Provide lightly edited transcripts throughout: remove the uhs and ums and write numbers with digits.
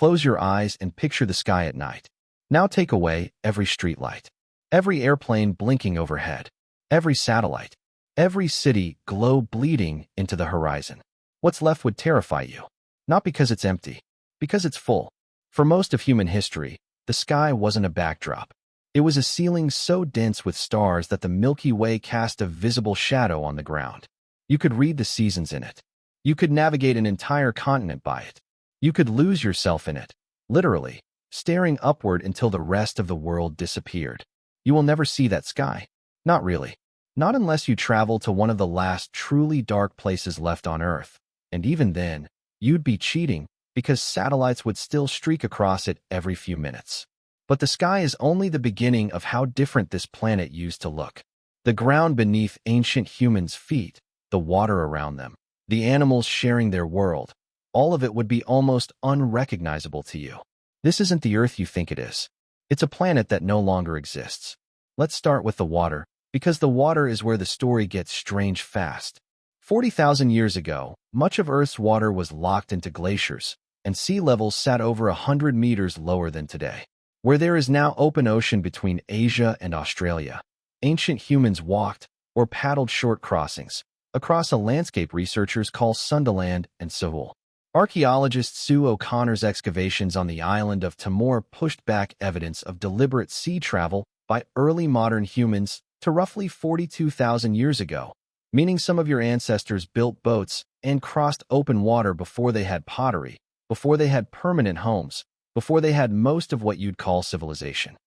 Close your eyes and picture the sky at night. Now take away every streetlight, every airplane blinking overhead, every satellite, every city glow bleeding into the horizon. What's left would terrify you. Not because it's empty, because it's full. For most of human history, the sky wasn't a backdrop. It was a ceiling so dense with stars that the Milky Way cast a visible shadow on the ground. You could read the seasons in it. You could navigate an entire continent by it. You could lose yourself in it, literally, staring upward until the rest of the world disappeared. You will never see that sky. Not really. Not unless you travel to one of the last truly dark places left on Earth. And even then, you'd be cheating, because satellites would still streak across it every few minutes. But the sky is only the beginning of how different this planet used to look. The ground beneath ancient humans' feet, the water around them, the animals sharing their world, all of it would be almost unrecognizable to you. This isn't the Earth you think it is. It's a planet that no longer exists. Let's start with the water, because the water is where the story gets strange fast. 40,000 years ago, much of Earth's water was locked into glaciers, and sea levels sat over 100 meters lower than today. Where there is now open ocean between Asia and Australia, ancient humans walked, or paddled short crossings, across a landscape researchers call Sundaland and Sahul. Archaeologist Sue O'Connor's excavations on the island of Timor pushed back evidence of deliberate sea travel by early modern humans to roughly 42,000 years ago, meaning some of your ancestors built boats and crossed open water before they had pottery, before they had permanent homes, before they had most of what you'd call civilization.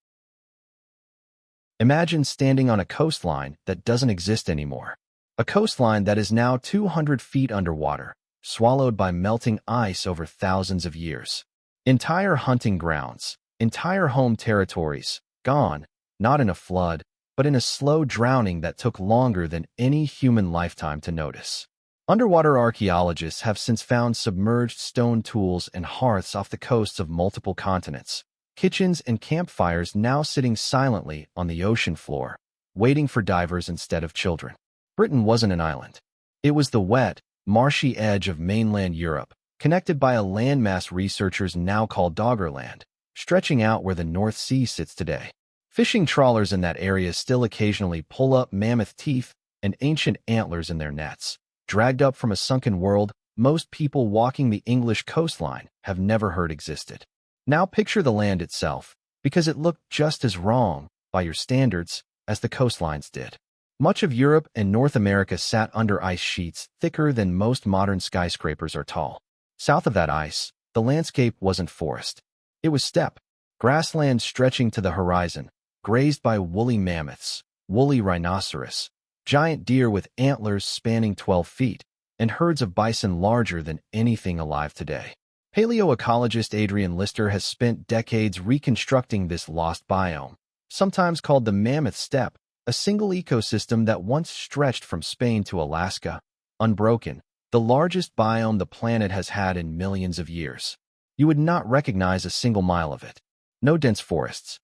Imagine standing on a coastline that doesn't exist anymore. A coastline that is now 200 feet underwater, swallowed by melting ice over thousands of years. Entire hunting grounds, entire home territories, gone, not in a flood, but in a slow drowning that took longer than any human lifetime to notice. Underwater archaeologists have since found submerged stone tools and hearths off the coasts of multiple continents, kitchens and campfires now sitting silently on the ocean floor, waiting for divers instead of children. Britain wasn't an island. It was the wet, marshy edge of mainland Europe, connected by a landmass researchers now call Doggerland, stretching out where the North Sea sits today. Fishing trawlers in that area still occasionally pull up mammoth teeth and ancient antlers in their nets. Dragged up from a sunken world most people walking the English coastline have never heard existed. Now picture the land itself, because it looked just as wrong, by your standards, as the coastlines did. Much of Europe and North America sat under ice sheets thicker than most modern skyscrapers are tall. South of that ice, the landscape wasn't forest. It was steppe, grassland stretching to the horizon, grazed by woolly mammoths, woolly rhinoceros, giant deer with antlers spanning 12 feet, and herds of bison larger than anything alive today. Paleoecologist Adrian Lister has spent decades reconstructing this lost biome, sometimes called the Mammoth Steppe, a single ecosystem that once stretched from Spain to Alaska, unbroken, the largest biome the planet has had in millions of years. You would not recognize a single mile of it. No dense forests.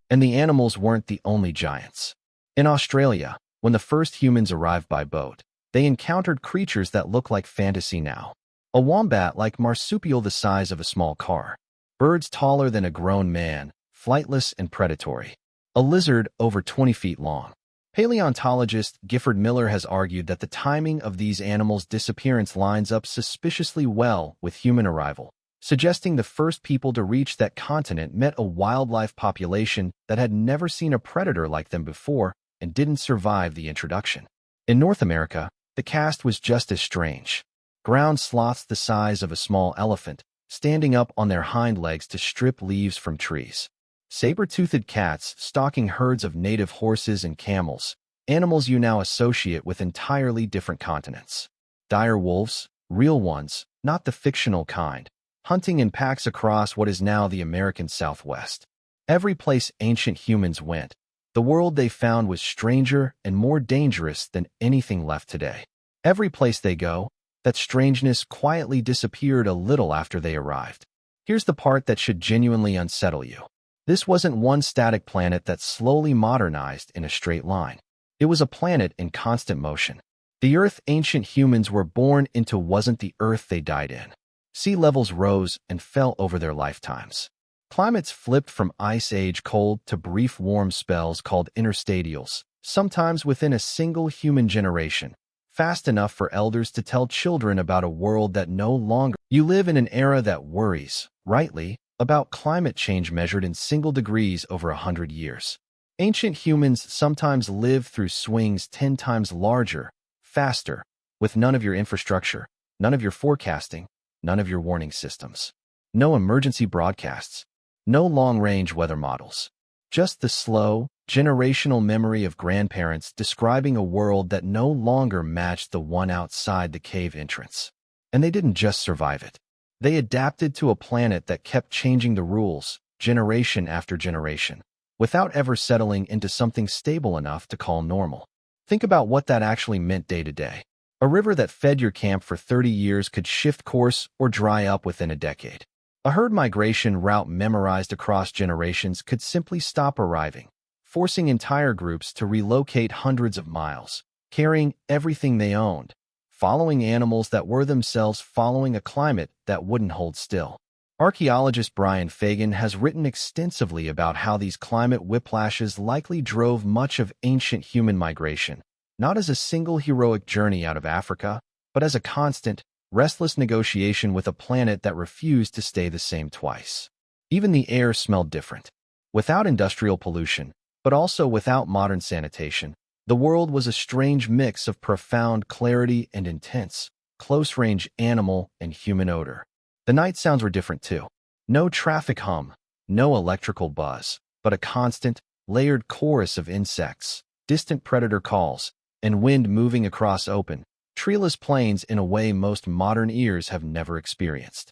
And the animals weren't the only giants. In Australia, when the first humans arrived by boat, they encountered creatures that look like fantasy now. A wombat like marsupial the size of a small car. Birds taller than a grown man, flightless and predatory. A lizard over 20 feet long. Paleontologist Gifford Miller has argued that the timing of these animals' disappearance lines up suspiciously well with human arrival, suggesting the first people to reach that continent met a wildlife population that had never seen a predator like them before and didn't survive the introduction. In North America, the cast was just as strange. Ground sloths the size of a small elephant, standing up on their hind legs to strip leaves from trees. Saber-toothed cats stalking herds of native horses and camels, animals you now associate with entirely different continents. Dire wolves, real ones, not the fictional kind, hunting in packs across what is now the American Southwest. Every place ancient humans went, the world they found was stranger and more dangerous than anything left today. Every place they go, that strangeness quietly disappeared a little after they arrived. Here's the part that should genuinely unsettle you. This wasn't one static planet that slowly modernized in a straight line. It was a planet in constant motion. The Earth ancient humans were born into wasn't the Earth they died in. Sea levels rose and fell over their lifetimes. Climates flipped from ice age cold to brief warm spells called interstadials, sometimes within a single human generation, fast enough for elders to tell children about a world that no longer. You live in an era that worries, rightly, about climate change measured in single degrees over 100 years. Ancient humans sometimes lived through swings 10 times larger, faster, with none of your infrastructure, none of your forecasting, none of your warning systems. No emergency broadcasts, no long-range weather models. Just the slow, generational memory of grandparents describing a world that no longer matched the one outside the cave entrance. And they didn't just survive it. They adapted to a planet that kept changing the rules, generation after generation, without ever settling into something stable enough to call normal. Think about what that actually meant day to day. A river that fed your camp for 30 years could shift course or dry up within a decade. A herd migration route memorized across generations could simply stop arriving, forcing entire groups to relocate hundreds of miles, carrying everything they owned, following animals that were themselves following a climate that wouldn't hold still. Archaeologist Brian Fagan has written extensively about how these climate whiplashes likely drove much of ancient human migration, not as a single heroic journey out of Africa, but as a constant, restless negotiation with a planet that refused to stay the same twice. Even the air smelled different. Without industrial pollution, but also without modern sanitation, the world was a strange mix of profound clarity and intense, close-range animal and human odor. The night sounds were different too. No traffic hum, no electrical buzz, but a constant, layered chorus of insects, distant predator calls, and wind moving across open, treeless plains in a way most modern ears have never experienced.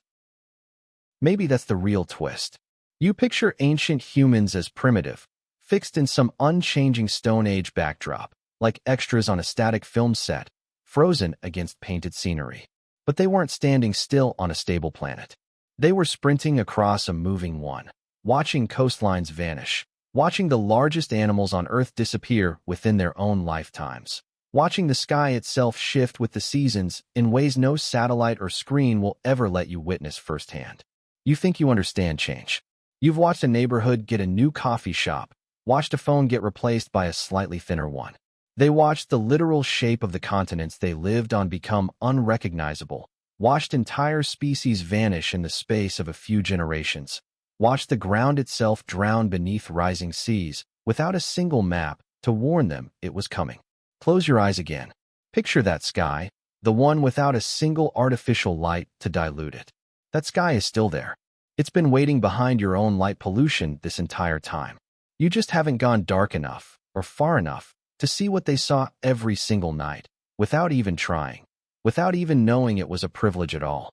Maybe that's the real twist. You picture ancient humans as primitive, fixed in some unchanging Stone Age backdrop, like extras on a static film set, frozen against painted scenery. But they weren't standing still on a stable planet. They were sprinting across a moving one, watching coastlines vanish, watching the largest animals on Earth disappear within their own lifetimes, watching the sky itself shift with the seasons in ways no satellite or screen will ever let you witness firsthand. You think you understand change. You've watched a neighborhood get a new coffee shop, watched a phone get replaced by a slightly thinner one. They watched the literal shape of the continents they lived on become unrecognizable, watched entire species vanish in the space of a few generations, watched the ground itself drown beneath rising seas without a single map to warn them it was coming. Close your eyes again. Picture that sky, the one without a single artificial light to dilute it. That sky is still there. It's been waiting behind your own light pollution this entire time. You just haven't gone dark enough or far enough to see what they saw every single night, without even trying, without even knowing it was a privilege at all.